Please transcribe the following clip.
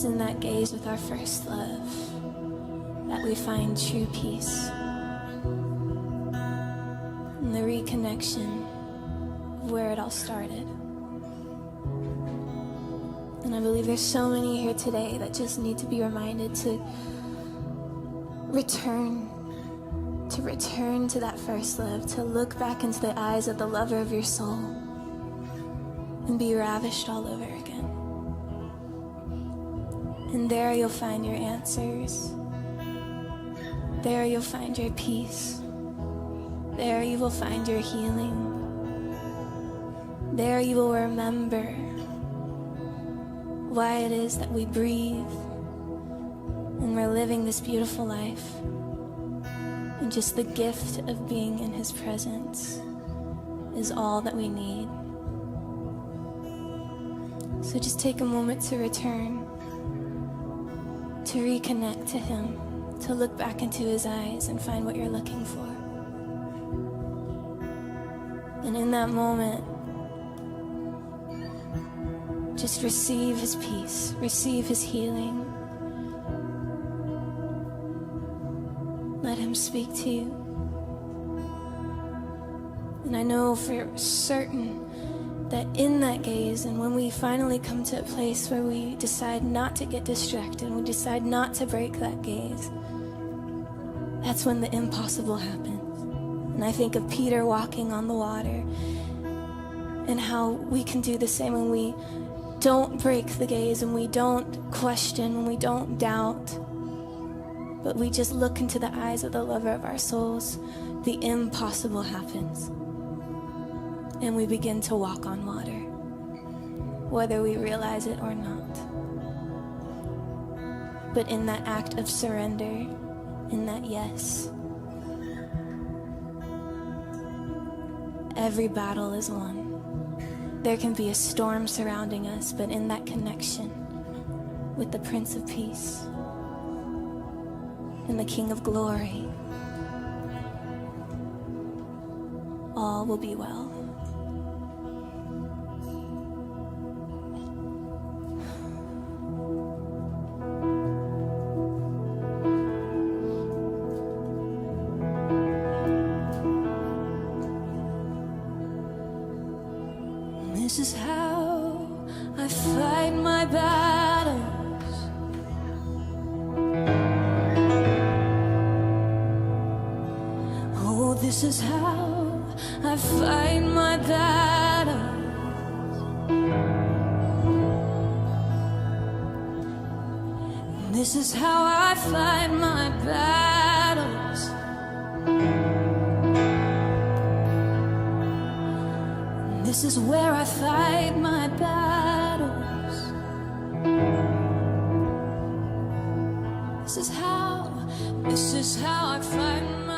is in that gaze with our first love that we find true peace. In the reconnection of where it all started. And I believe there's so many here today that just need to be reminded to return to that first love, to look back into the eyes of the lover of your soul and be ravished all over again. And there you'll find your answers. There you'll find your peace. There you will find your healing. There you will remember why it is that we breathe and we're living this beautiful life. And just the gift of being in His presence is all that we need. So just take a moment to return, to reconnect to Him, to look back into His eyes and find what you're looking for. And in that moment, just receive His peace, receive His healing. Let Him speak to you. And I know for certain that in that gaze, and when we finally come to a place where we decide not to get distracted, and we decide not to break that gaze, that's when the impossible happens. And I think of Peter walking on the water, and how we can do the same when we don't break the gaze, and we don't question, and we don't doubt, but we just look into the eyes of the lover of our souls. The impossible happens. And we begin to walk on water, whether we realize it or not. But in that act of surrender, in that yes, every battle is won. There can be a storm surrounding us, but in that connection with the Prince of Peace and the King of Glory, all will be well. This is how I fight my battles. Oh, this is how I fight my battles. This is how I fight my battles. This is where I fight my battles. This is how I fight my